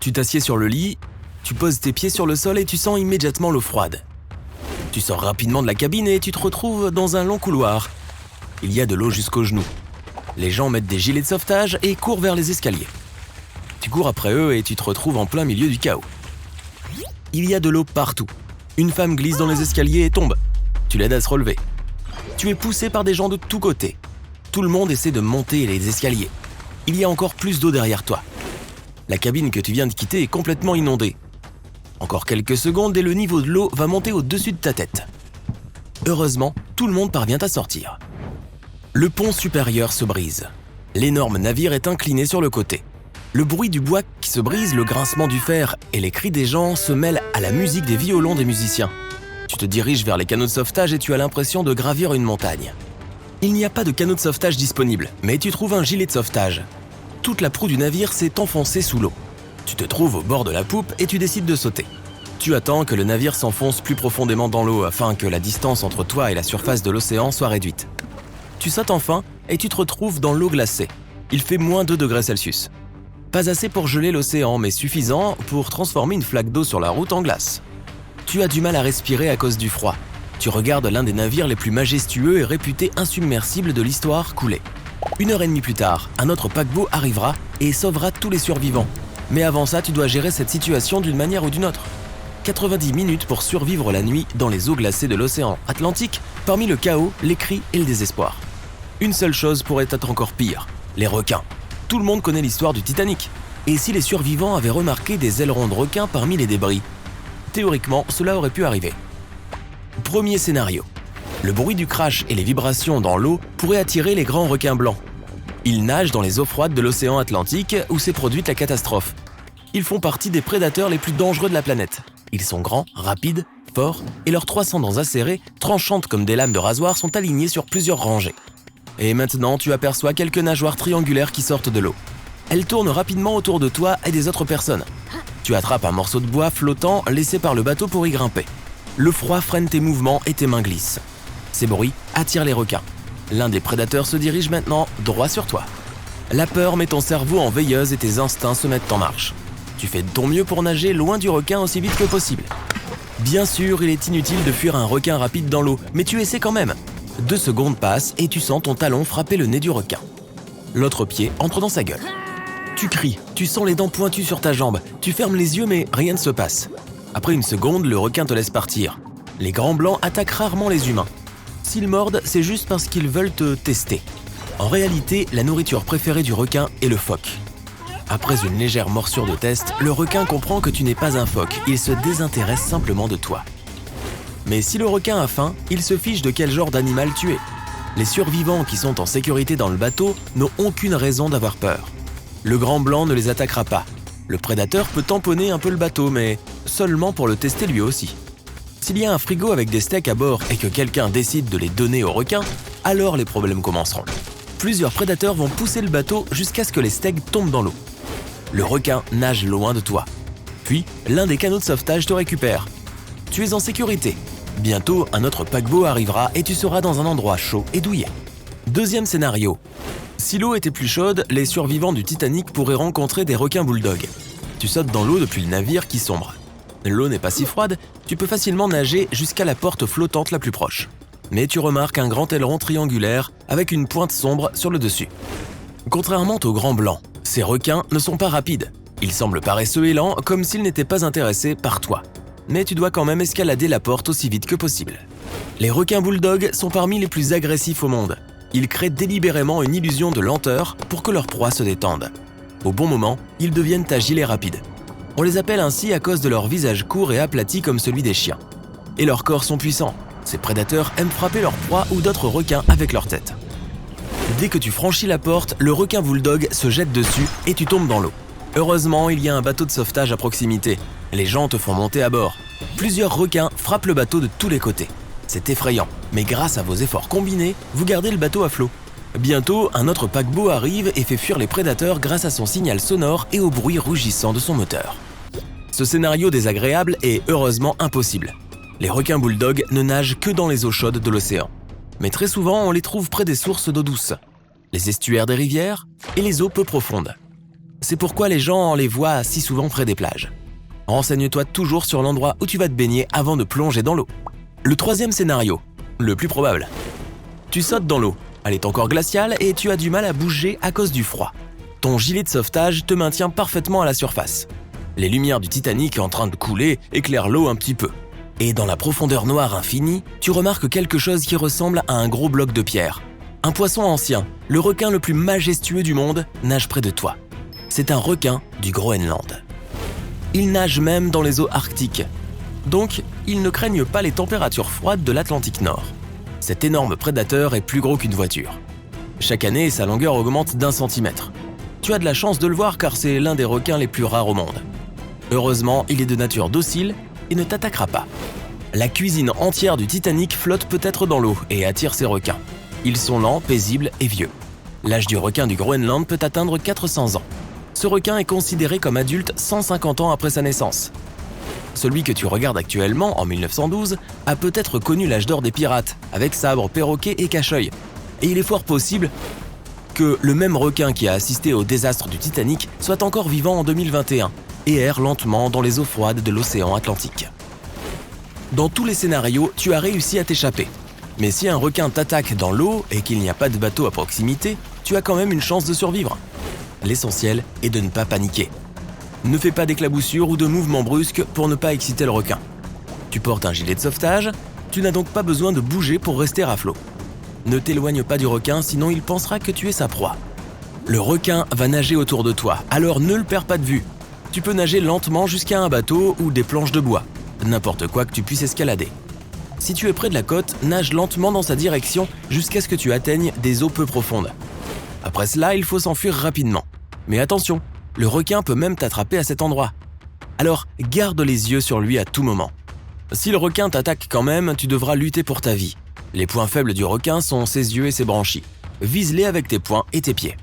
Tu t'assieds sur le lit, tu poses tes pieds sur le sol et tu sens immédiatement l'eau froide. Tu sors rapidement de la cabine et tu te retrouves dans un long couloir. Il y a de l'eau jusqu'aux genoux. Les gens mettent des gilets de sauvetage et courent vers les escaliers. Tu cours après eux et tu te retrouves en plein milieu du chaos. Il y a de l'eau partout. Une femme glisse dans les escaliers et tombe. Tu l'aides à se relever. Tu es poussé par des gens de tous côtés. Tout le monde essaie de monter les escaliers. Il y a encore plus d'eau derrière toi. La cabine que tu viens de quitter est complètement inondée. Encore quelques secondes et le niveau de l'eau va monter au-dessus de ta tête. Heureusement, tout le monde parvient à sortir. Le pont supérieur se brise. L'énorme navire est incliné sur le côté. Le bruit du bois qui se brise, le grincement du fer et les cris des gens se mêlent à la musique des violons des musiciens. Tu te diriges vers les canaux de sauvetage et tu as l'impression de gravir une montagne. Il n'y a pas de canot de sauvetage disponible, mais tu trouves un gilet de sauvetage. Toute la proue du navire s'est enfoncée sous l'eau. Tu te trouves au bord de la poupe et tu décides de sauter. Tu attends que le navire s'enfonce plus profondément dans l'eau afin que la distance entre toi et la surface de l'océan soit réduite. Tu sautes enfin et tu te retrouves dans l'eau glacée. Il fait moins 2 degrés Celsius. Pas assez pour geler l'océan, mais suffisant pour transformer une flaque d'eau sur la route en glace. Tu as du mal à respirer à cause du froid. Tu regardes l'un des navires les plus majestueux et réputés insubmersibles de l'histoire couler. 1h30 plus tard, un autre paquebot arrivera et sauvera tous les survivants. Mais avant ça, tu dois gérer cette situation d'une manière ou d'une autre. 90 minutes pour survivre la nuit dans les eaux glacées de l'océan Atlantique, parmi le chaos, les cris et le désespoir. Une seule chose pourrait être encore pire, les requins. Tout le monde connaît l'histoire du Titanic. Et si les survivants avaient remarqué des ailerons de requins parmi les débris? Théoriquement, cela aurait pu arriver. Premier scénario. Le bruit du crash et les vibrations dans l'eau pourraient attirer les grands requins blancs. Ils nagent dans les eaux froides de l'océan Atlantique où s'est produite la catastrophe. Ils font partie des prédateurs les plus dangereux de la planète. Ils sont grands, rapides, forts et leurs 300 dents acérées, tranchantes comme des lames de rasoir, sont alignées sur plusieurs rangées. Et maintenant, tu aperçois quelques nageoires triangulaires qui sortent de l'eau. Elles tournent rapidement autour de toi et des autres personnes. Tu attrapes un morceau de bois flottant laissé par le bateau pour y grimper. Le froid freine tes mouvements et tes mains glissent. Ces bruits attirent les requins. L'un des prédateurs se dirige maintenant droit sur toi. La peur met ton cerveau en veilleuse et tes instincts se mettent en marche. Tu fais de ton mieux pour nager loin du requin aussi vite que possible. Bien sûr, il est inutile de fuir un requin rapide dans l'eau, mais tu essaies quand même. 2 secondes passent et tu sens ton talon frapper le nez du requin. L'autre pied entre dans sa gueule. Tu cries, tu sens les dents pointues sur ta jambe, tu fermes les yeux mais rien ne se passe. Après une seconde, le requin te laisse partir. Les grands blancs attaquent rarement les humains. S'ils mordent, c'est juste parce qu'ils veulent te tester. En réalité, la nourriture préférée du requin est le phoque. Après une légère morsure de test, le requin comprend que tu n'es pas un phoque, il se désintéresse simplement de toi. Mais si le requin a faim, il se fiche de quel genre d'animal tu es. Les survivants qui sont en sécurité dans le bateau n'ont aucune raison d'avoir peur. Le grand blanc ne les attaquera pas. Le prédateur peut tamponner un peu le bateau, mais seulement pour le tester lui aussi. S'il y a un frigo avec des steaks à bord et que quelqu'un décide de les donner aux requins, alors les problèmes commenceront. Plusieurs prédateurs vont pousser le bateau jusqu'à ce que les steaks tombent dans l'eau. Le requin nage loin de toi. Puis, l'un des canots de sauvetage te récupère. Tu es en sécurité. Bientôt, un autre paquebot arrivera et tu seras dans un endroit chaud et douillet. Deuxième scénario. Si l'eau était plus chaude, les survivants du Titanic pourraient rencontrer des requins bulldogs. Tu sautes dans l'eau depuis le navire qui sombre. L'eau n'est pas si froide, tu peux facilement nager jusqu'à la porte flottante la plus proche. Mais tu remarques un grand aileron triangulaire avec une pointe sombre sur le dessus. Contrairement aux grands blancs, ces requins ne sont pas rapides. Ils semblent paresseux et lents, comme s'ils n'étaient pas intéressés par toi. Mais tu dois quand même escalader la porte aussi vite que possible. Les requins bulldogs sont parmi les plus agressifs au monde. Ils créent délibérément une illusion de lenteur pour que leur proie se détende. Au bon moment, ils deviennent agiles et rapides. On les appelle ainsi à cause de leur visage court et aplati comme celui des chiens. Et leurs corps sont puissants. Ces prédateurs aiment frapper leur proie ou d'autres requins avec leur tête. Dès que tu franchis la porte, le requin bulldog se jette dessus et tu tombes dans l'eau. Heureusement, il y a un bateau de sauvetage à proximité. Les gens te font monter à bord. Plusieurs requins frappent le bateau de tous les côtés. C'est effrayant, mais grâce à vos efforts combinés, vous gardez le bateau à flot. Bientôt, un autre paquebot arrive et fait fuir les prédateurs grâce à son signal sonore et au bruit rugissant de son moteur. Ce scénario désagréable est heureusement impossible. Les requins bulldogs ne nagent que dans les eaux chaudes de l'océan. Mais très souvent, on les trouve près des sources d'eau douce, les estuaires des rivières et les eaux peu profondes. C'est pourquoi les gens les voient si souvent près des plages. Renseigne-toi toujours sur l'endroit où tu vas te baigner avant de plonger dans l'eau. Le troisième scénario, le plus probable. Tu sautes dans l'eau, elle est encore glaciale et tu as du mal à bouger à cause du froid. Ton gilet de sauvetage te maintient parfaitement à la surface. Les lumières du Titanic en train de couler éclairent l'eau un petit peu. Et dans la profondeur noire infinie, tu remarques quelque chose qui ressemble à un gros bloc de pierre. Un poisson ancien, le requin le plus majestueux du monde, nage près de toi. C'est un requin du Groenland. Il nage même dans les eaux arctiques. Donc, ils ne craignent pas les températures froides de l'Atlantique Nord. Cet énorme prédateur est plus gros qu'une voiture. Chaque année, sa longueur augmente d'1 centimètre. Tu as de la chance de le voir car c'est l'un des requins les plus rares au monde. Heureusement, il est de nature docile et ne t'attaquera pas. La cuisine entière du Titanic flotte peut-être dans l'eau et attire ces requins. Ils sont lents, paisibles et vieux. L'âge du requin du Groenland peut atteindre 400 ans. Ce requin est considéré comme adulte 150 ans après sa naissance. Celui que tu regardes actuellement, en 1912, a peut-être connu l'âge d'or des pirates, avec sabres, perroquets et cache-œil. Et il est fort possible que le même requin qui a assisté au désastre du Titanic soit encore vivant en 2021 et erre lentement dans les eaux froides de l'océan Atlantique. Dans tous les scénarios, tu as réussi à t'échapper. Mais si un requin t'attaque dans l'eau et qu'il n'y a pas de bateau à proximité, tu as quand même une chance de survivre. L'essentiel est de ne pas paniquer. Ne fais pas d'éclaboussures ou de mouvements brusques pour ne pas exciter le requin. Tu portes un gilet de sauvetage, tu n'as donc pas besoin de bouger pour rester à flot. Ne t'éloigne pas du requin, sinon il pensera que tu es sa proie. Le requin va nager autour de toi, alors ne le perds pas de vue. Tu peux nager lentement jusqu'à un bateau ou des planches de bois, n'importe quoi que tu puisses escalader. Si tu es près de la côte, nage lentement dans sa direction jusqu'à ce que tu atteignes des eaux peu profondes. Après cela, il faut s'enfuir rapidement. Mais attention, le requin peut même t'attraper à cet endroit. Alors, garde les yeux sur lui à tout moment. Si le requin t'attaque quand même, tu devras lutter pour ta vie. Les points faibles du requin sont ses yeux et ses branchies. Vise-les avec tes poings et tes pieds.